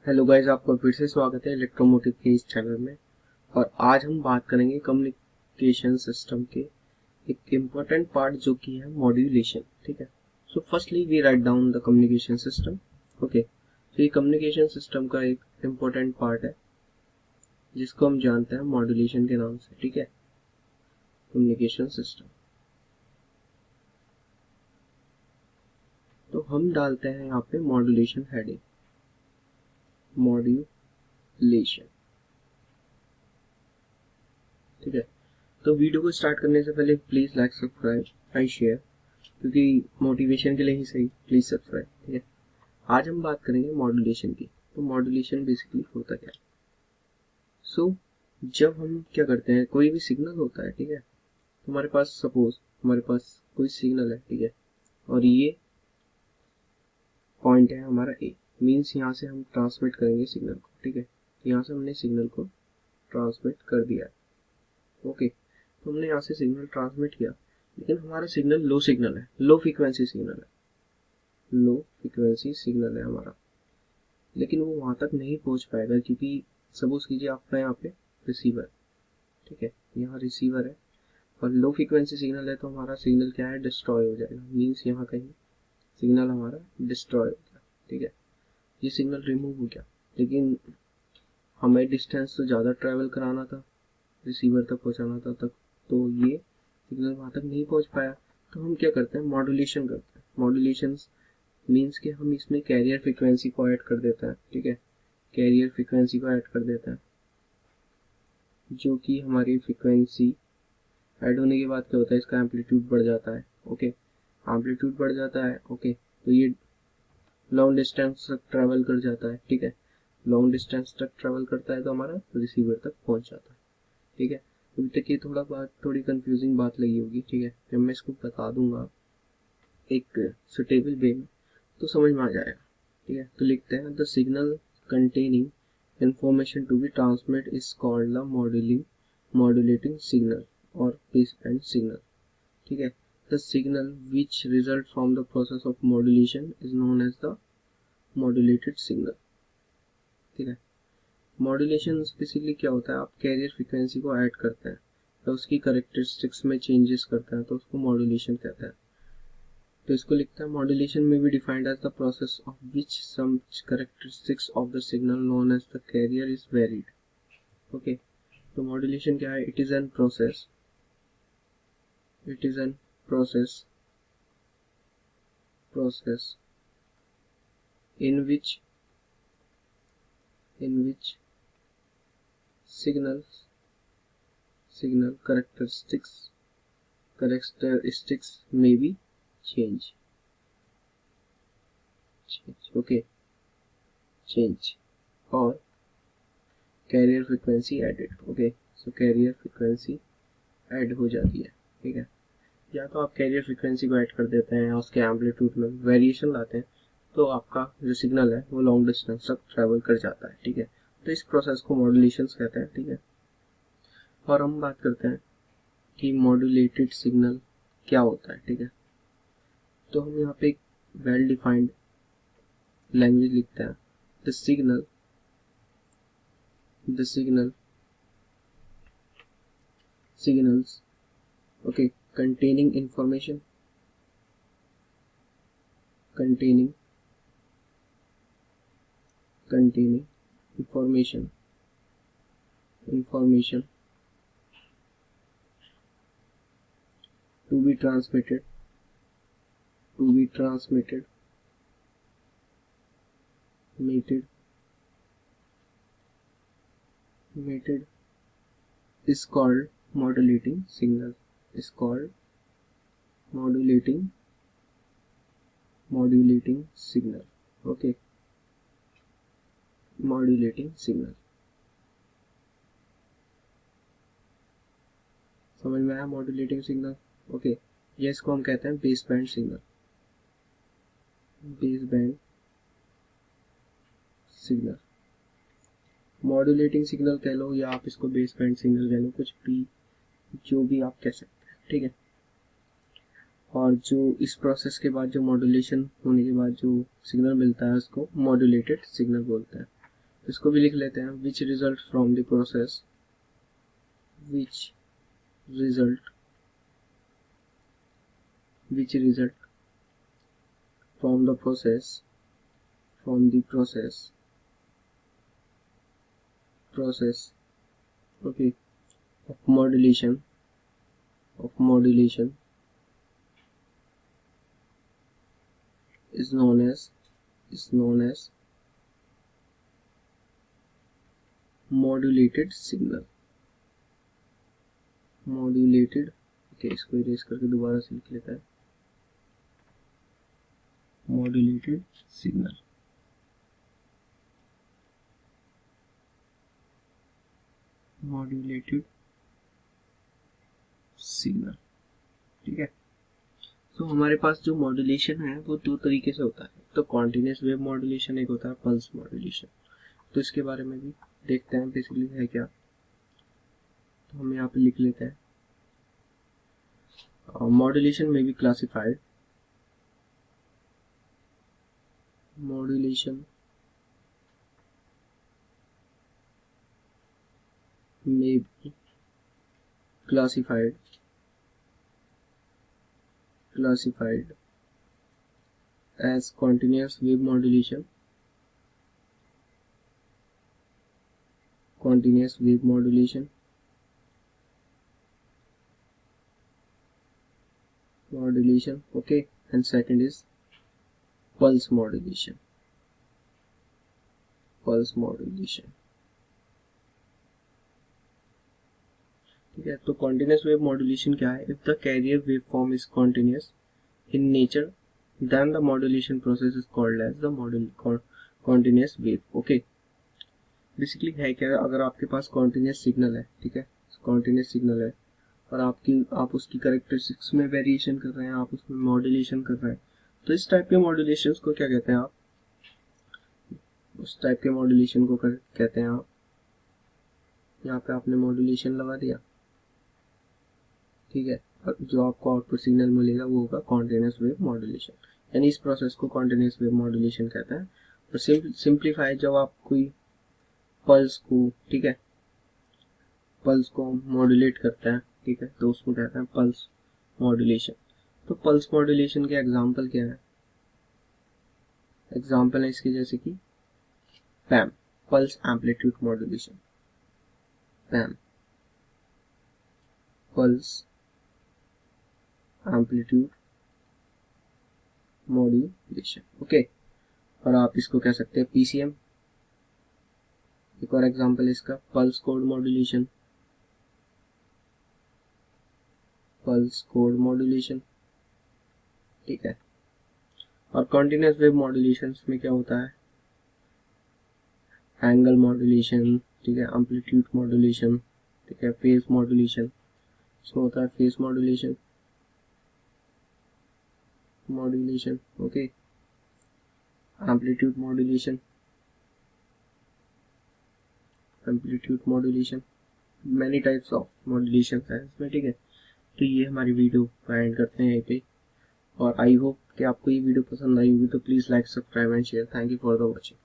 Hello guys, आपका फिर से स्वागत है इलेक्ट्रोमोटिव के इस चैनल में। और आज हम बात करेंगे कम्युनिकेशन सिस्टम के एक इम्पोर्टेंट पार्ट जो कि है मॉड्यूलेशन। ठीक है, so firstly we write down the communication system. Okay, तो ये कम्युनिकेशन सिस्टम का एक इम्पोर्टेंट पार्ट है जिसको हम जानते हैं मॉड्यूलेशन के नाम से। ठीक है, कम्युनिकेशन सिस्टम। तो हम डालते हैं यहाँ पे मॉड्यूलेशन हेडिंग, मॉड्यूलेशन। ठीक है, तो वीडियो को स्टार्ट करने से पहले please like, subscribe and share, क्योंकि मोटिवेशन के लिए ही सही। Please subscribe. ठीक है, आज हम बात करेंगे मॉड्यूलेशन की। तो मॉड्यूलेशन बेसिकली होता क्या है? जब हम क्या करते हैं, कोई भी सिग्नल होता है, ठीक है, तो हमारे पास सपोज हमारे पास कोई सिग्नल है, ठीक है, और ये पॉइंट है हमारा ए, मीन्स यहाँ से हम ट्रांसमिट करेंगे सिग्नल को। ठीक है, यहाँ से हमने सिग्नल को ट्रांसमिट कर दिया है। ओके, तो हमने यहाँ से सिग्नल ट्रांसमिट किया, लेकिन हमारा सिग्नल लो सिग्नल है, लो फ्रीक्वेंसी सिग्नल है, लो फ्रीक्वेंसी सिग्नल है हमारा, लेकिन वो वहां तक नहीं पहुंच पाएगा क्योंकि सपोज कीजिए आपका यहाँ पे रिसीवर, ठीक है, यहाँ रिसीवर है और लो फ्रीक्वेंसी सिग्नल है, तो हमारा सिग्नल क्या है, डिस्ट्रॉय हो जाएगा। मीन्स यहाँ कहीं सिग्नल हमारा डिस्ट्रॉय हो गया। ठीक है, ये सिग्नल रिमूव हो गया, लेकिन हमें डिस्टेंस तो ज़्यादा ट्रैवल कराना था, रिसीवर तक पहुँचाना था तक, तो ये सिग्नल वहाँ तक नहीं पहुँच पाया। तो हम क्या करते हैं, मॉड्यूलेशन करते हैं। मॉड्यूलेशन मीन्स कि हम इसमें कैरियर फ्रीक्वेंसी को ऐड कर देते हैं। ठीक है, कैरियर फ्रीक्वेंसी को ऐड कर देते हैं, जो कि हमारी फ्रीक्वेंसी ऐड होने के बाद क्या होता है, इसका एम्पलीट्यूड बढ़ जाता है। ओके, एम्पलीट्यूड बढ़ जाता है। ओके, तो ये लॉन्ग डिस्टेंस तक ट्रैवल कर जाता है। ठीक है, लॉन्ग डिस्टेंस तक ट्रैवल करता है तो हमारा रिसीवर तक पहुंच जाता है। ठीक है, अभी तक ये थोड़ी कंफ्यूजिंग बात लगी होगी। ठीक है, जब मैं इसको बता दूंगा एक सुटेबल वे में तो समझ में आ जाएगा। ठीक है, तो लिखते हैं, the signal containing information to be transmit is called the modulating signal or baseband signal. ठीक है, the signal which result from the process of modulation is known as the modulated signal. ठीक है, मॉड्यूलेशन बेसिकली क्या होता है, आप carrier frequency को add करते हैं तो उसकी करेक्टरिस्टिक्स में चेंजेस करते हैं, तो उसको मॉड्यूलेशन कहते हैं। तो इसको लिखता है, मॉड्यूलेशन में भी defined as the process of which some characteristics of the signal known as the carrier is varied. Okay, तो मॉड्यूलेशन क्या है, it is an process, it is an process process in which signal characteristics may be change okay change or carrier frequency added। okay, so carrier frequency add हो जाती है। ठीक है, या तो आप कैरियर फ्रीक्वेंसी को ऐड कर देते हैं या उसके एम्पलीट्यूड में वेरिएशन लाते हैं, तो आपका जो सिग्नल है वो लॉन्ग डिस्टेंस तक ट्रैवल कर जाता है। ठीक है, तो इस प्रोसेस को मॉड्यूलेशन कहते हैं। ठीक है, और हम बात करते हैं कि मॉड्यूलेटेड सिग्नल क्या होता है। ठीक है, तो हम यहाँ पे एक वेल डिफाइंड लैंग्वेज लिखते हैं, the signals okay containing information containing information to be transmitted mated is called modulating signal, is called modulating signal। okay, modulating signal समझ में आया, मॉड्यूलेटिंग सिग्नल। ओके, ये इसको हम कहते हैं base band signal, base band signal. Modulating signal कह लो या आप इसको बेस बैंड सिग्नल कह लो, कुछ भी, जो भी आप कह सकते हैं। ठीक है, और जो इस प्रोसेस के बाद जो मॉड्यूलेशन होने के बाद जो सिग्नल मिलता है उसको मॉड्यूलेटेड सिग्नल बोलते हैं। इसको भी लिख लेते हैं, which result from the process, which result from the process okay, of modulation is known as modulated signal. okay, इसको इरेज करके दोबारा से लिख लेता है, modulated signal. ठीक है। तो हमारे पास जो मॉड्यूलेशन है वो दो तरीके से होता है, तो कॉन्टिन्यूस वेव मॉड्यूलेशन, एक होता है पल्स मॉड्यूलेशन। तो इसके बारे में भी देखते हैं बेसिकली है क्या। तो हम यहाँ पे लिख लेते हैं, मॉड्यूलेशन में be classified as continuous wave modulation, okay, and second is pulse modulation. ठीक है। तो continuous wave modulation क्या है? If the carrier waveform is continuous in nature, then the modulation process is called as the continuous wave. Okay, basically है क्या, अगर आपके पास continuous signal है, ठीक है, continuous signal है और आप उसकी कैरेक्टरिस्टिक्स में वेरिएशन कर रहे हैं, आप उसमें मॉड्यूलेशन कर रहे हैं, तो इस टाइप के मॉड्यूलेशन को क्या कहते हैं आप? उस टाइप के मॉड्यूलेशन को कहते हैं आप, यहाँ पे आपने मॉड्यूलेशन लगा दिया, ठीक है, और जो आपको आउटपुट सिग्नल मिलेगा वो होगा कॉन्टिन्यूस वेव मॉड्यूलेशन, यानी इस प्रोसेस को कॉन्टिन्यूस वेव मॉड्यूलेशन कहते हैं। और सिंप्लीफाई, जब आप कोई पल्स को, ठीक है, पल्स को मॉड्यूलेट करते हैं, ठीक है, तो उसको कहते हैं पल्स मॉड्यूलेशन। तो पल्स मॉड्यूलेशन के एग्जांपल क्या है? एग्जांपल है इसके जैसे कि पैम, pulse amplitude modulation, पैम, pulse amplitude modulation, okay. और आप इसको कह सकते हैं पीसीएम। एक और एग्जांपल है इसका, पल्स कोड मॉड्यूलेशन, ठीक है। और कॉन्टिन्यूस वेव मॉड्यूलेशन में क्या होता है? एंगल मॉड्यूलेशन, ठीक है, एम्पलीट्यूड मॉड्यूलेशन, ठीक है, फेज मॉड्यूलेशन, इसमें होता है phase modulation, okay, amplitude modulation, many types of modulation है इसमें, ठीक है। तो ये हमारी वीडियो का एंड करते हैं यहीं पे, और आई होप कि आपको ये वीडियो पसंद आई होगी, तो please like, subscribe and share. Thank you for the watching.